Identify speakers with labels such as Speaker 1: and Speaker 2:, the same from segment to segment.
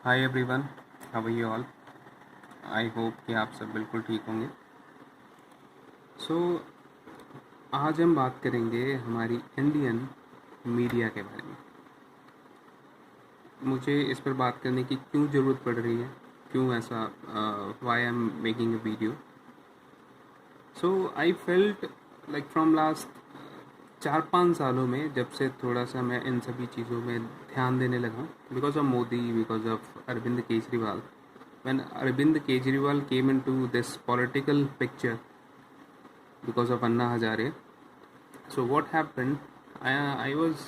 Speaker 1: Hi everyone, how are you all. I hope कि आप सब बिल्कुल ठीक होंगे। सो आज हम बात करेंगे हमारी इंडियन मीडिया के बारे में। मुझे इस पर बात करने की क्यों ज़रूरत पड़ रही है, क्यों ऐसा, why I am making a video. So I felt like from last 4-5 सालों में, जब से थोड़ा सा मैं इन सभी चीज़ों में ध्यान देने लगा, because of Modi, because of Arvind Kejriwal. When Arvind Kejriwal came into this political picture because of Anna Hazare, so what happened? I was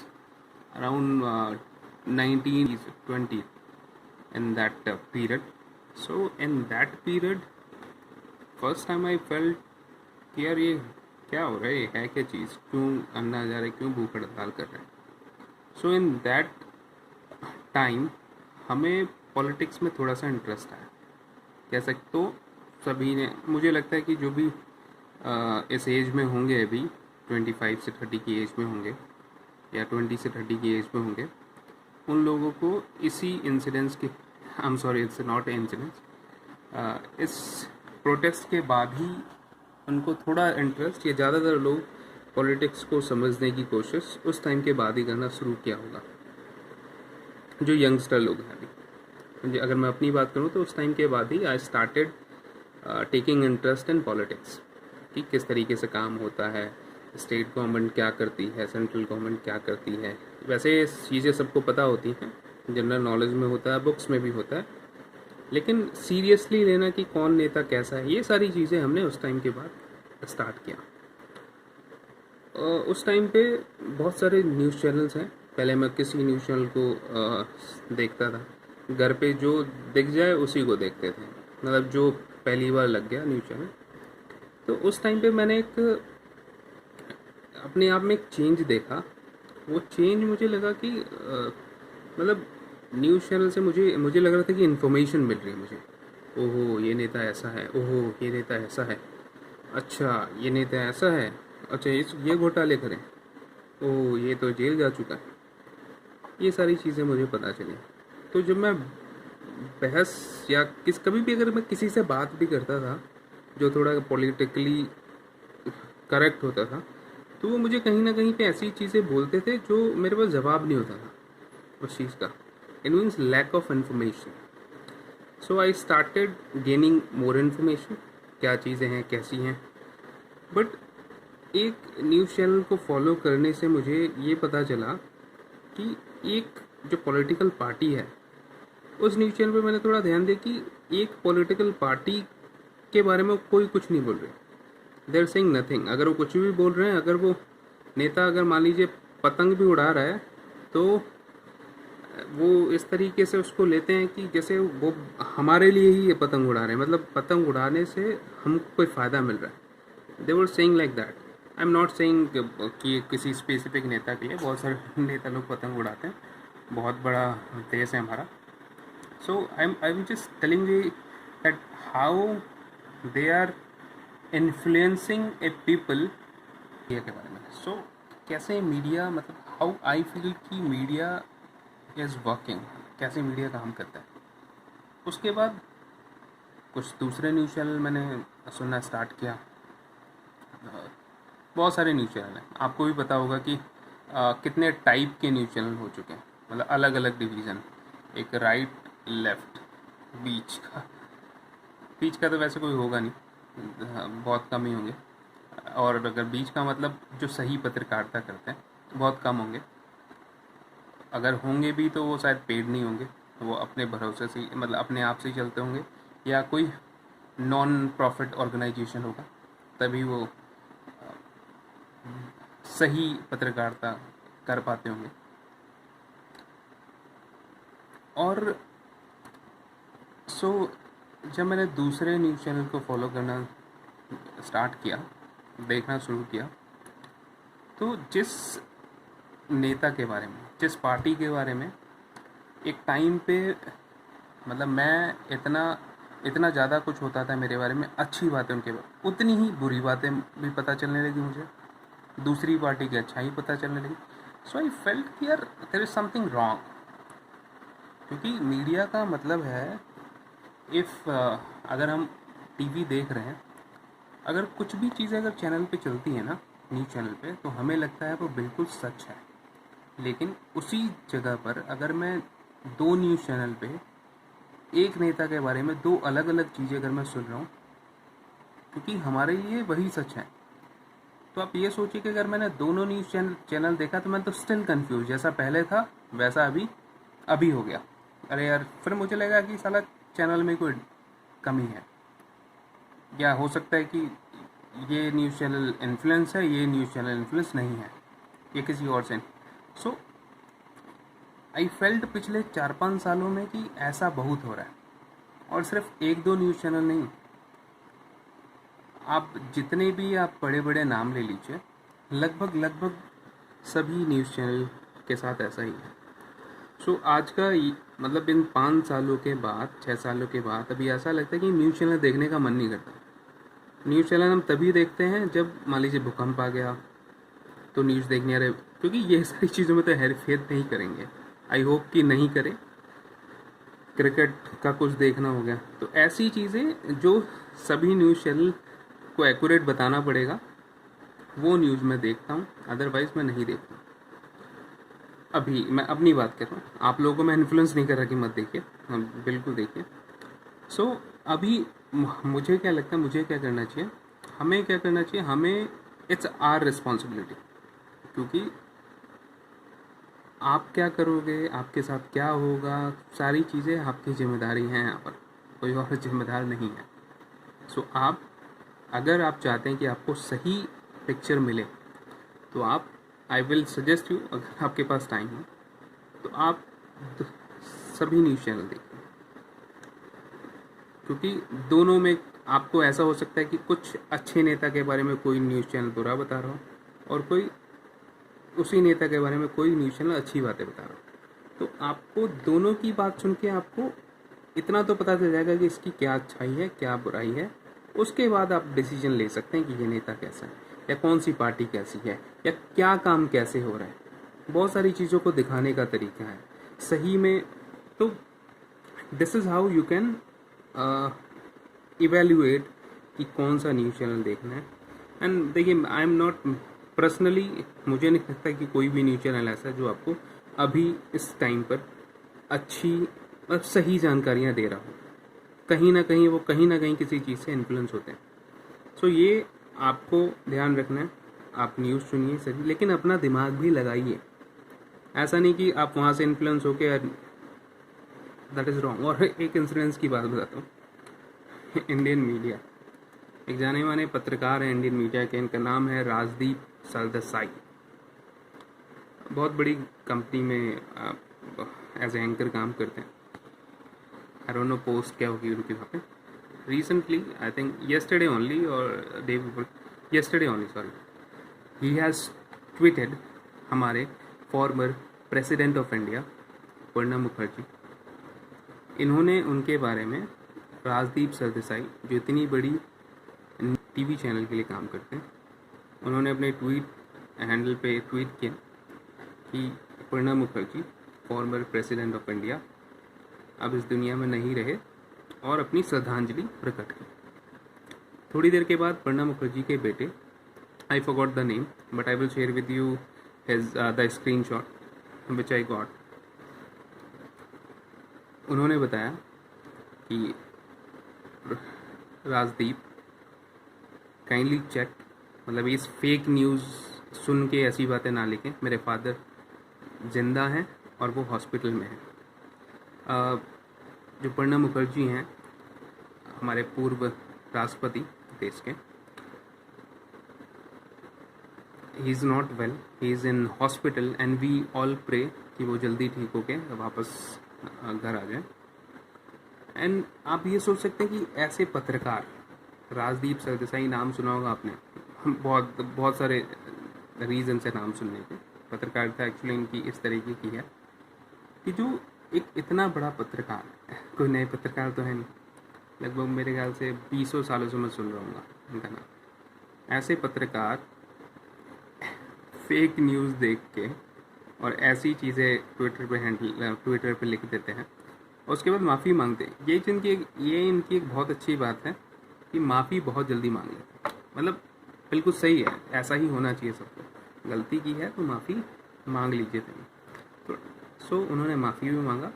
Speaker 1: around 19 20 in that period. So in that period, first time I felt कि यार ये क्या हो रहा है क्या चीज़, क्यों अन्ना हजारे क्यों भूख हड़ताल कर रहे हैं। सो इन दैट टाइम हमें पॉलिटिक्स में थोड़ा सा इंटरेस्ट आया, कह सकते तो सभी ने। मुझे लगता है कि जो भी इस एज में होंगे, अभी 25 से 30 की एज में होंगे या 20 से 30 की एज में होंगे, उन लोगों को इसी इंसिडेंस के, I am sorry it's not incidence, इस प्रोटेस्ट के बाद ही उनको थोड़ा इंटरेस्ट, या ज़्यादातर लोग पॉलिटिक्स को समझने की कोशिश उस टाइम के बाद ही करना शुरू किया होगा, जो यंगस्टर लोग हैं अभी। अगर मैं अपनी बात करूँ तो उस टाइम के बाद ही I started taking interest in politics, कि किस तरीके से काम होता है, स्टेट गवर्नमेंट क्या करती है, सेंट्रल गवर्नमेंट क्या करती है। वैसे चीज़ें सबको पता होती हैं, जनरल नॉलेज में होता है, बुक्स में भी होता है, लेकिन सीरियसली लेना कि कौन नेता कैसा है, ये सारी चीज़ें हमने उस टाइम के बाद स्टार्ट किया। उस टाइम पे बहुत सारे न्यूज़ चैनल्स हैं। पहले मैं किसी न्यूज़ चैनल को देखता था, घर पे जो दिख जाए उसी को देखते थे, मतलब जो पहली बार लग गया न्यूज़ चैनल। तो उस टाइम पे मैंने एक अपने आप में एक चेंज देखा। वो चेंज मुझे लगा कि मतलब न्यूज़ चैनल से मुझे लग रहा था कि इन्फॉर्मेशन मिल रही है मुझे। ओहो ये नेता ऐसा है, ओहो ये नेता ऐसा है, अच्छा ये नेता ऐसा है, अच्छा ये घोटाले करें, ओह ये तो जेल जा चुका है। ये सारी चीज़ें मुझे पता चली। तो जब मैं बहस या कभी भी अगर मैं किसी से बात भी करता था जो थोड़ा पॉलिटिकली करेक्ट होता था, तो वो मुझे कहीं ना कहीं पे ऐसी चीज़ें बोलते थे जो मेरे पास जवाब नहीं होता था उस चीज़ का। It means lack of information. So I started gaining more information, क्या चीज़ें हैं कैसी हैं। बट एक न्यूज़ चैनल को फॉलो करने से मुझे ये पता चला कि एक जो पॉलिटिकल पार्टी है, उस न्यूज़ चैनल पे मैंने थोड़ा ध्यान दिया कि एक पॉलिटिकल पार्टी के बारे में कोई कुछ नहीं बोल रहे, दे आर सेइंग नथिंग। अगर वो कुछ भी बोल रहे हैं, अगर वो नेता अगर मान लीजिए पतंग भी उड़ा रहा है, तो वो इस तरीके से उसको लेते हैं कि जैसे वो हमारे लिए ही ये पतंग उड़ा रहे हैं, मतलब पतंग उड़ाने से हमको कोई फ़ायदा मिल रहा है। They were saying like that. I am not saying कि किसी स्पेसिफिक नेता के लिए, बहुत सारे नेता लोग पतंग उड़ाते हैं, बहुत बड़ा देश है हमारा। So I am just telling you that how they are influencing a people media के बारे में। सो कैसे मीडिया, मतलब हाउ आई फील कि मीडिया इज़ वर्किंग, कैसे मीडिया काम करता है। उसके बाद कुछ दूसरे न्यूज़ चैनल मैंने सुनना स्टार्ट किया। बहुत सारे न्यूज़ चैनल हैं, आपको भी पता होगा कि कितने टाइप के न्यूज़ चैनल हो चुके हैं, मतलब अलग अलग डिवीज़न। एक राइट, लेफ़्ट, बीच का तो वैसे कोई होगा नहीं, बहुत कम ही होंगे। और अगर बीच का मतलब जो सही पत्रकारिता करते हैं, बहुत कम होंगे। अगर होंगे भी तो वो शायद पेड नहीं होंगे, वो अपने भरोसे से, मतलब अपने आप से ही चलते होंगे, या कोई नॉन प्रॉफिट ऑर्गेनाइजेशन होगा, तभी वो सही पत्रकारिता कर पाते होंगे। और जब मैंने दूसरे न्यूज़ चैनल को फॉलो करना स्टार्ट किया, देखना शुरू किया, तो जिस नेता के बारे में, जिस पार्टी के बारे में एक टाइम पे, मतलब मैं इतना ज़्यादा कुछ होता था मेरे बारे में, अच्छी बातें उनके बारे, उतनी ही बुरी बातें भी पता चलने लगी मुझे, दूसरी पार्टी की अच्छाई पता चलने लगी। सो आई फेल्ट कि यार देयर इज़ समथिंग रॉन्ग। क्योंकि मीडिया का मतलब है अगर हम टीवी देख रहे हैं, अगर कुछ भी चीज़ें अगर चैनल पे चलती है ना, न्यूज़ चैनल पे, तो हमें लगता है वो बिल्कुल सच है। लेकिन उसी जगह पर अगर मैं दो न्यूज़ चैनल पे एक नेता के बारे में दो अलग अलग चीज़ें अगर मैं सुन रहा हूँ, क्योंकि हमारे लिए वही सच है, तो आप ये सोचिए कि अगर मैंने दोनों न्यूज़ चैनल देखा तो मैं तो स्टिल कंफ्यूज, जैसा पहले था वैसा अभी हो गया। अरे यार, फिर मुझे लगा कि साला चैनल में कोई कमी है, या हो सकता है कि ये न्यूज़ चैनल इन्फ्लुएंस है, ये न्यूज़ चैनल इन्फ्लुएंस नहीं है, ये किसी और से। सो आई फेल्ट पिछले 4-5 सालों में कि ऐसा बहुत हो रहा है, और सिर्फ एक दो न्यूज़ चैनल नहीं, आप जितने भी आप बड़े बड़े नाम ले लीजिए, लगभग सभी न्यूज़ चैनल के साथ ऐसा ही है। सो आज का मतलब इन 5 सालों के बाद, 6 सालों के बाद, अभी ऐसा लगता है कि न्यूज़ चैनल देखने का मन नहीं करता। न्यूज़ चैनल हम तभी देखते हैं जब मान लीजिए भूकंप आ गया तो न्यूज़ देखने आ रहे, क्योंकि ये सारी चीज़ों में तो हेरफेर नहीं करेंगे, आई होप कि नहीं करें। क्रिकेट का कुछ देखना हो गया, तो ऐसी चीज़ें जो सभी न्यूज़ चैनल को एक्यूरेट बताना पड़ेगा, वो न्यूज़ मैं देखता हूँ, अदरवाइज़ मैं नहीं देखता। अभी मैं अपनी बात कर रहा हूँ, आप लोगों को मैं इन्फ्लुएंस नहीं कर रहा कि मत देखिए, बिल्कुल देखिए। सो अभी मुझे क्या लगता है, मुझे क्या करना चाहिए, हमें क्या करना चाहिए, हमें इट्स आवर रिस्पॉन्सिबिलिटी, क्योंकि आप क्या करोगे, आपके साथ क्या होगा, सारी चीज़ें आपकी जिम्मेदारी हैं, यहाँ पर कोई और जिम्मेदार नहीं है। सो अगर आप चाहते हैं कि आपको सही पिक्चर मिले, तो आप, आई विल सजेस्ट यू, अगर आपके पास टाइम है तो आप सभी न्यूज़ चैनल देखिए, क्योंकि दोनों में आपको ऐसा हो सकता है कि कुछ अच्छे नेता के बारे में कोई न्यूज़ चैनल बुरा बता रहा हो, और कोई उसी नेता के बारे में कोई न्यूज़ चैनल अच्छी बातें बता रहा हो। तो आपको दोनों की बात सुन के आपको इतना तो पता चल जाएगा कि इसकी क्या अच्छाई है, क्या बुराई है। उसके बाद आप डिसीजन ले सकते हैं कि ये नेता कैसा है, या कौन सी पार्टी कैसी है, या क्या काम कैसे हो रहा है। बहुत सारी चीज़ों को दिखाने का तरीका है सही में। तो this is how you can evaluate कि कौन सा न्यूज़ चैनल देखना है। एंड देखिए, आई एम नॉट पर्सनली, मुझे नहीं लगता कि कोई भी न्यूज़ चैनल ऐसा है जो आपको अभी इस टाइम पर अच्छी और सही जानकारियाँ दे रहा हो। कहीं ना कहीं वो कहीं ना कहीं किसी चीज़ से इन्फ्लुएंस होते हैं। सो ये आपको ध्यान रखना है। आप न्यूज़ सुनिए सही, लेकिन अपना दिमाग भी लगाइए। ऐसा नहीं कि आप वहाँ से इन्फ्लुएंस होके, दैट इज़ रॉन्ग। और एक इंसिडेंस की बात बताता हूँ। इंडियन मीडिया, एक जाने माने पत्रकार हैं इंडियन मीडिया के, इनका नाम है राजदीप सरदेसाई। बहुत बड़ी कंपनी में एज एंकर काम करते हैं। आई डोंट नो पोस्ट क्या होगी उनकी वहाँ पे। Recently, I think yesterday only और day before, yesterday only sorry, he has tweeted हमारे former president of India Pranab Mukherjee. इन्होंने उनके बारे में, राजदीप सरदेसाई जो इतनी बड़ी टीवी चैनल के लिए काम करते हैं, उन्होंने अपने ट्वीट हैंडल पे ट्वीट किया कि Pranab Mukherjee farmer president of India अब इस दुनिया में नहीं रहे, और अपनी श्रद्धांजलि प्रकट की। थोड़ी देर के बाद प्रणब मुखर्जी के बेटे, I forgot the name but I will share with you his the screenshot which I got. उन्होंने बताया कि राजदीप, काइंडली चेक, मतलब इस फेक न्यूज़ सुन के ऐसी बातें ना लिखें। मेरे फादर जिंदा हैं और वो हॉस्पिटल में हैं। जो प्रणब मुखर्जी हैं, हमारे पूर्व राष्ट्रपति देश के, he is not well, he is in hospital and we all pray कि वो जल्दी ठीक होके वापस घर आ जाए। एंड आप ये सोच सकते हैं कि ऐसे पत्रकार, राजदीप सरदेसाई नाम सुना होगा आपने, बहुत सारे रीज़न से नाम सुनने के। पत्रकारिता एक्चुअली इनकी इस तरीके की है कि जो एक इतना बड़ा पत्रकार, कोई नए पत्रकार तो है नहीं, लगभग मेरे ख्याल से 20 सालों से मैं सुन रहा हूँ इनका नाम। ऐसे पत्रकार फेक न्यूज़ देख के और ऐसी चीज़ें ट्विटर पे लिख देते हैं और उसके बाद माफ़ी मांगते हैं। ये इनकी एक बहुत अच्छी बात है कि माफ़ी बहुत जल्दी मांग लेते हैं। मतलब बिल्कुल सही है, ऐसा ही होना चाहिए सबको। गलती की है तो माफ़ी मांग लीजिए तुम। तो सो उन्होंने माफ़ी भी मांगा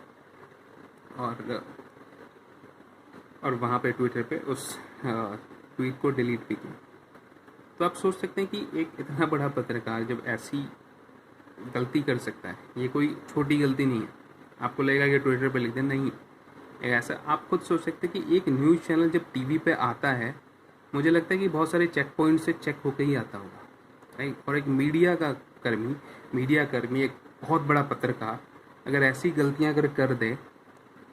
Speaker 1: और वहाँ पे ट्विटर पे उस ट्वीट को डिलीट भी किया। तो आप सोच सकते हैं कि एक इतना बड़ा पत्रकार जब ऐसी गलती कर सकता है, ये कोई छोटी गलती नहीं है। आपको लगेगा कि ट्विटर पे लिख दें, नहीं, ऐसा आप खुद सोच सकते हैं कि एक न्यूज़ चैनल जब टीवी पे आता है, मुझे लगता है कि बहुत सारे चेक पॉइंट से चेक होकर ही आता होगा, राइट। और एक मीडिया कर्मी एक बहुत बड़ा पत्रकार अगर ऐसी गलतियां अगर कर दे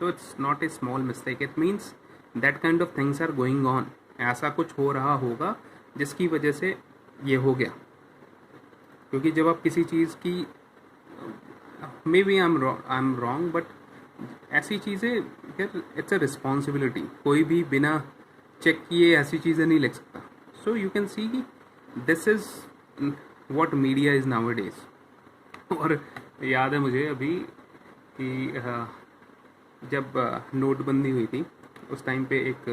Speaker 1: तो it's not a small mistake, it means that kind of things are going on. ऐसा कुछ हो रहा होगा जिसकी वजह से ये हो गया। क्योंकि जब आप किसी चीज़ की, maybe I am wrong, but ऐसी चीज़ें यार इट्स अ रिस्पॉन्सिबिलिटी। कोई भी बिना चेक किए ऐसी चीज़ें नहीं लिख सकता। सो यू कैन सी कि this is what media is now days. और याद है मुझे अभी कि जब नोटबंदी हुई थी उस टाइम पे एक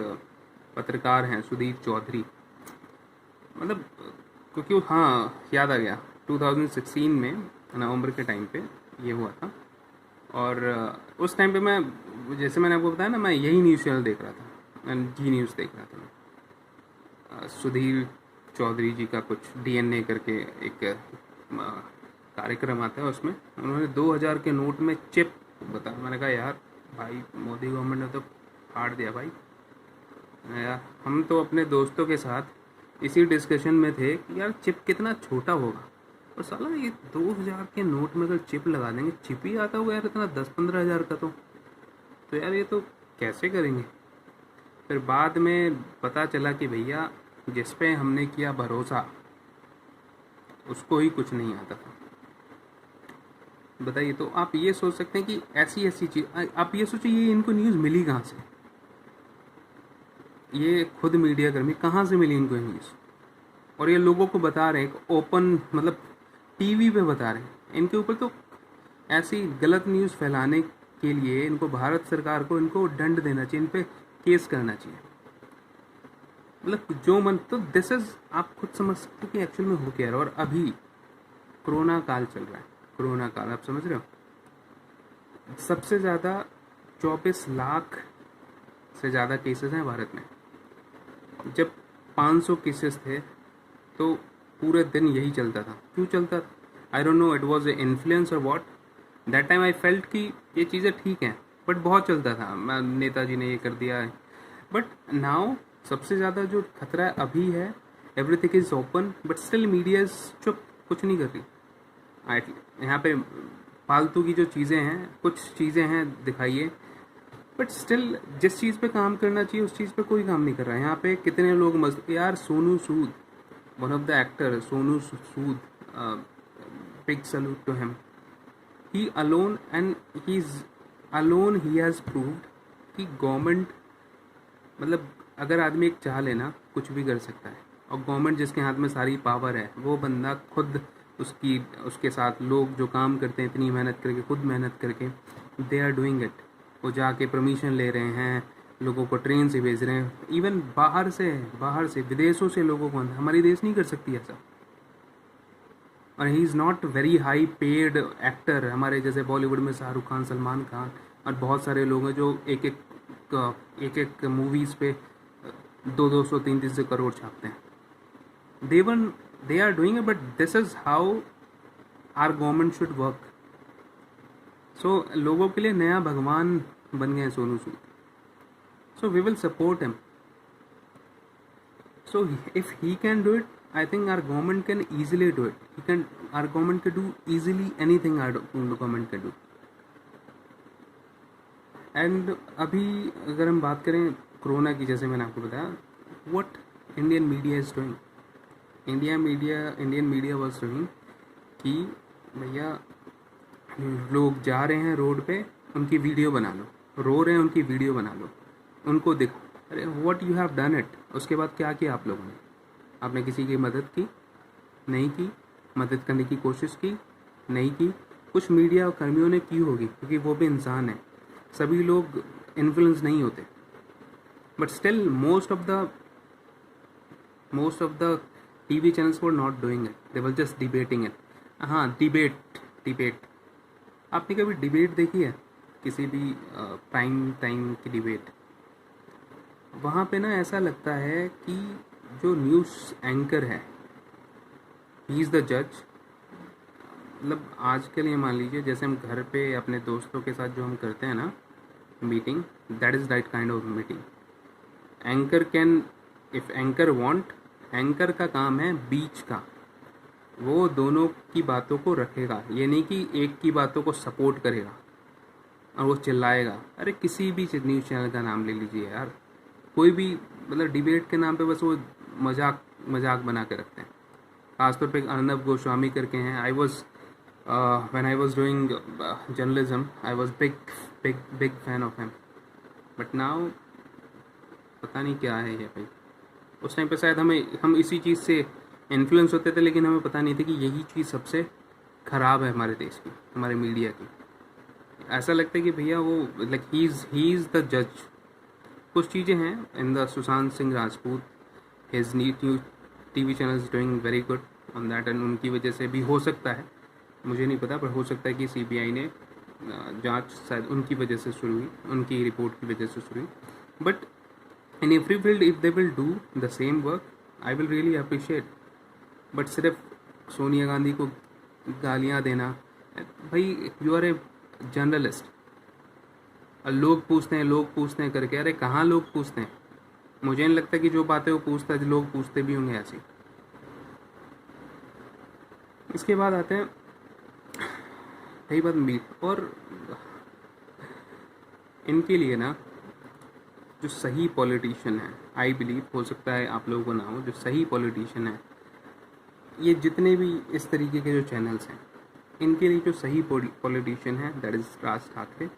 Speaker 1: पत्रकार हैं सुधीर चौधरी, मतलब क्योंकि हाँ याद आ गया, 2016 में नवंबर के टाइम पे ये हुआ था। और उस टाइम पे मैं, जैसे मैंने आपको बताया ना, मैं यही न्यूज़ चैनल देख रहा था, मैं जी न्यूज़ देख रहा था मैं। सुधीर चौधरी जी का कुछ DNA करके एक कार्यक्रम आता है, उसमें उन्होंने 2000 के नोट में चिप बताया। मैंने कहा यार भाई, मोदी गवर्नमेंट ने तो फाड़ दिया भाई यार। हम तो अपने दोस्तों के साथ इसी डिस्कशन में थे कि यार चिप कितना छोटा होगा, और साला ये 2000 के नोट में अगर चिप लगा देंगे, चिप ही आता होगा यार इतना 10-15 हज़ार का। तो यार ये तो कैसे करेंगे। फिर बाद में पता चला कि भैया जिस पे हमने किया भरोसा उसको ही कुछ नहीं आता था। बताइए। तो आप ये सोच सकते हैं कि ऐसी चीज़, आप ये सोचिए ये इनको न्यूज़ मिली कहाँ से। ये खुद मीडिया कर्मी कहाँ से मिली इनको न्यूज़, और ये लोगों को बता रहे हैं ओपन, मतलब टीवी पे बता रहे हैं। इनके ऊपर तो ऐसी गलत न्यूज़ फैलाने के लिए इनको भारत सरकार को इनको दंड देना चाहिए, इन पे केस करना चाहिए। मतलब जो मन, तो दिस इज, आप खुद समझ सकते हैं कि एक्चुअल में हो क्या रहा है। और अभी कोरोना काल चल रहा है, कोरोना काल आप समझ रहे हो। सबसे ज़्यादा 24 लाख से ज़्यादा केसेस हैं भारत में। जब 500 केसेस थे तो पूरे दिन यही चलता था। क्यों चलता था? I don't know, it was a influence और what. That time I felt कि ये चीज़ें ठीक हैं, बट बहुत चलता था, नेताजी ने ये कर दिया है। बट नाउ सबसे ज़्यादा जो खतरा है अभी है, everything is open but still media चुप, कुछ नहीं कर रही। यहाँ पे फालतू की जो चीज़ें हैं, कुछ चीज़ें हैं दिखाइए, बट स्टिल जिस चीज़ पे काम करना चाहिए उस चीज़ पे कोई काम नहीं कर रहा है। यहाँ पे कितने लोग यार Sonu Sood, one of the actor Sonu Sood, big salute to him. He alone and he is alone, he has proved कि गवर्नमेंट, मतलब अगर आदमी एक चाह लेना कुछ भी कर सकता है। और गवर्नमेंट जिसके हाथ में सारी पावर है, वो बंदा खुद उसके साथ लोग जो काम करते हैं इतनी मेहनत करके, खुद मेहनत करके, दे आर डूइंग इट। वो जाके परमिशन ले रहे हैं, लोगों को ट्रेन से भेज रहे हैं, इवन बाहर से विदेशों से लोगों को। हमारी देश नहीं कर सकती ऐसा। और ही is not very high paid actor, हमारे जैसे बॉलीवुड में शाहरुख खान, सलमान खान और बहुत सारे लोग हैं जो एक मूवीज़ पे 200 300 करोड़ छापते हैं। They are doing it, but this is how our government should work. So लोगों के लिए नया भगवान बन गए हैं Sonu Sood. So we will support him. So if he can do it, I think our government can easily do it. Our government can do easily anything our government can do. And अभी अगर हम बात करें कोरोना की, जैसे मैंने आपको बताया, what Indian media is doing, Indian media was doing कि भैया लोग जा रहे हैं रोड पे, उनकी वीडियो बना लो, रो रहे हैं उनकी वीडियो बना लो, उनको देखो। अरे what you have done it. उसके बाद क्या किया आप लोगों ने? आपने किसी की मदद की? नहीं की। मदद करने की कोशिश की? नहीं की। कुछ मीडिया कर्मियों ने की होगी, क्योंकि वो भी इंसान है। सभी लोग इन्फ्लुएंस नहीं होते, but still most of the TV channels were not doing it. They were just debating it. हाँ, डिबेट आपने कभी डिबेट देखी है? किसी भी प्राइम टाइम की डिबेट, वहाँ पे ना ऐसा लगता है कि जो न्यूज़ एंकर है, ही इज़ द जज। मतलब आज के लिए मान लीजिए जैसे हम घर पे अपने दोस्तों के साथ जो हम करते हैं ना meeting, that is that kind of meeting. Anchor can, if anchor want, anchor का काम है बीच का, वो दोनों की बातों को रखेगा। ये नहीं कि एक की बातों को सपोर्ट करेगा और वो चिल्लाएगा। अरे किसी भी न्यूज़ चैनल का नाम ले लीजिए यार, कोई भी, मतलब डिबेट के नाम पे बस वो मजाक बना के रखते हैं। खासतौर पे अर्नब गोस्वामी करके हैं। I was when I was doing journalism, I was big fan of him, but now पता नहीं क्या है ये भाई। उस टाइम पे शायद हम इसी चीज़ से इन्फ्लुएंस होते थे, लेकिन हमें पता नहीं था कि यही चीज़ सबसे ख़राब है हमारे देश की, हमारे मीडिया की। ऐसा लगता है कि भैया वो लाइक ही इज़ द जज। कुछ चीज़ें हैं in the Sushant Singh Rajput, his new TV channel is doing very good on that, and उनकी वजह से भी हो सकता है, मुझे नहीं पता, पर हो सकता है कि CBI ने जांच शायद उनकी वजह से शुरू हुई, उनकी रिपोर्ट की वजह से शुरू हुई। But in every field if they will do the same work, I will really appreciate. But सिर्फ सोनिया गांधी को गालियाँ देना, भाई यू आर ए जर्नलिस्ट। लोग पूछते हैं करके, अरे कहाँ लोग पूछते हैं? मुझे नहीं लगता कि जो बातें वो पूछता है लोग पूछते भी होंगे ऐसे। इसके बाद आते हैं रही बात मीट, और इनके लिए ना जो सही पॉलिटिशियन है, आई बिलीव, हो सकता है आप लोगों को ना हो, जो सही पॉलिटिशियन है, ये जितने भी इस तरीके के जो चैनल्स हैं, इनके लिए जो सही पॉलिटिशियन है दैट इज़ राज ठाकरे।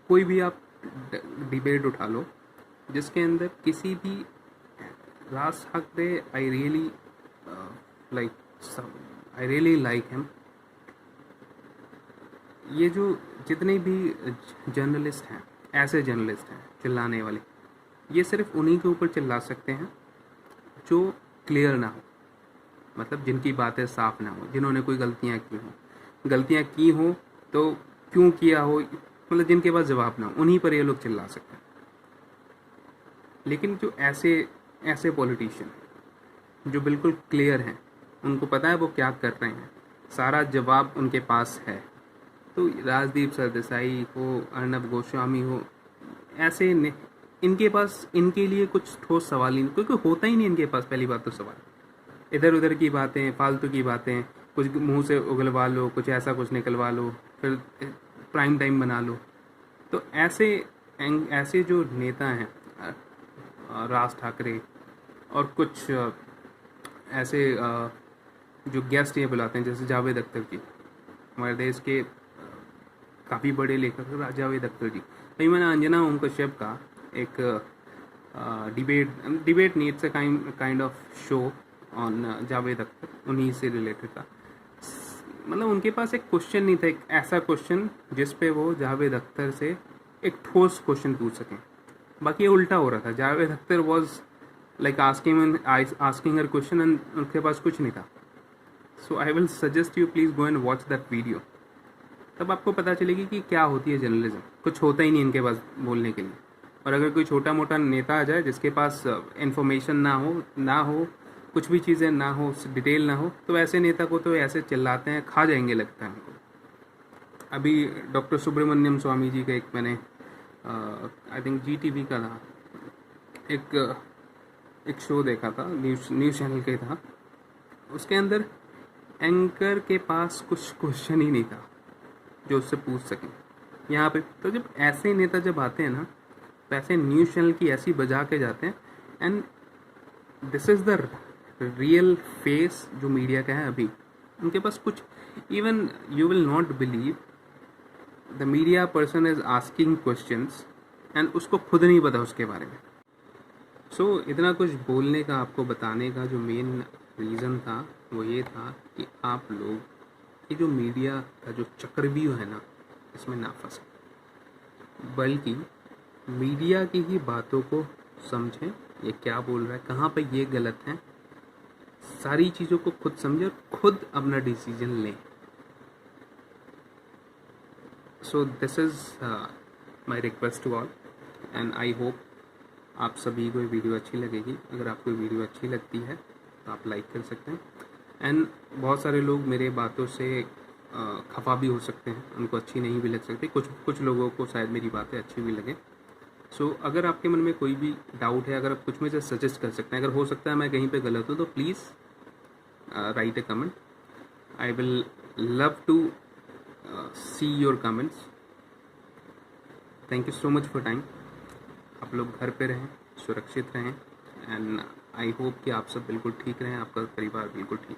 Speaker 1: कोई भी आप डिबेट उठा लो जिसके अंदर किसी भी, Raj Thackeray I really like him. ये जो जितने भी जर्नलिस्ट हैं, ऐसे जर्नलिस्ट हैं चिल्लाने वाले, ये सिर्फ उन्हीं के ऊपर चिल्ला सकते हैं जो क्लियर ना हो, मतलब जिनकी बातें साफ ना हो, जिन्होंने कोई गलतियाँ की हो तो क्यों किया हो, मतलब जिनके पास जवाब ना हो, उन्हीं पर ये लोग चिल्ला सकते हैं। लेकिन जो ऐसे पॉलिटिशियन जो बिल्कुल क्लियर हैं, उनको पता है वो क्या कर रहे हैं, सारा जवाब उनके पास है, तो राजदीप सरदेसाई हो, अर्नब गोस्वामी हो, ऐसे इनके पास, इनके लिए कुछ ठोस सवाल ही नहीं, क्योंकि होता ही नहीं इनके पास। पहली बात तो सवाल इधर उधर की बातें, फालतू की बातें, कुछ मुंह से उगलवा लो, कुछ ऐसा कुछ निकलवा लो, फिर प्राइम टाइम बना लो। तो ऐसे जो नेता हैं, राज ठाकरे और कुछ ऐसे जो गेस्ट ये बुलाते हैं, जैसे जावेद अख्तर जी, हमारे देश के काफ़ी बड़े लेखक जावेद अख्तर जी। कहीं मैंने अंजना ओम कश्यप का एक डिबेट नहीं, it's a kind of show on Javed Akhtar, उन्हीं से रिलेटेड था। मतलब उनके पास एक क्वेश्चन नहीं था, एक ऐसा क्वेश्चन जिस पे वो जावेद अख्तर से एक ठोस क्वेश्चन पूछ सकें। बाकी ये उल्टा हो रहा था, Javed Akhtar was like asking हर क्वेश्चन एंड उनके पास कुछ नहीं था। So I will suggest you please go and watch that video, तब आपको पता चलेगी कि क्या होती है जर्नलिज्म। कुछ होता ही नहीं इनके पास बोलने के लिए। और अगर कोई छोटा मोटा नेता आ जाए जिसके पास इन्फॉर्मेशन ना हो, कुछ भी चीज़ें ना हो, डिटेल ना हो, तो ऐसे नेता को तो ऐसे चिल्लाते हैं, खा जाएंगे लगता है हमको। अभी डॉक्टर सुब्रमण्यम स्वामी जी का एक मैंने आई थिंक GTV का था, एक शो देखा था, न्यूज़ चैनल का था। उसके अंदर एंकर के पास कुछ क्वेश्चन ही नहीं था जो उससे पूछ सकें यहाँ पे। तो जब ऐसे नेता जब आते हैं ना, तो ऐसे न्यूज़ चैनल की ऐसी बजा के जाते हैं, and this is the real face जो मीडिया का है अभी। उनके पास कुछ, even you will not believe, the media person is asking questions and उसको खुद नहीं पता उसके बारे में। सो इतना कुछ बोलने का, आपको बताने का जो मेन रीज़न था वो ये था कि आप लोग, ये जो मीडिया का जो चक्रव्यूह है ना, इसमें ना फंसे, बल्कि मीडिया की ही बातों को समझें, ये क्या बोल रहा है, कहाँ पे ये गलत है, सारी चीज़ों को खुद समझें और खुद अपना डिसीजन लें। So this is my request to all, and I hope आप सभी को ये वीडियो अच्छी लगेगी। अगर आपको वीडियो अच्छी लगती है तो आप लाइक कर सकते हैं। एंड बहुत सारे लोग मेरे बातों से खफा भी हो सकते हैं, उनको अच्छी नहीं भी लग सकती, कुछ लोगों को शायद मेरी बातें अच्छी भी लगे। सो अगर आपके मन में कोई भी डाउट है, अगर आप कुछ में से सजेस्ट कर सकते हैं, अगर हो सकता है मैं कहीं पे गलत हूँ, तो please write a comment. I will love to see your comments. Thank you so much for time. आप लोग घर पे रहें, सुरक्षित रहें, एंड आई होप कि आप सब बिल्कुल ठीक रहें, आपका परिवार बिल्कुल ठीक।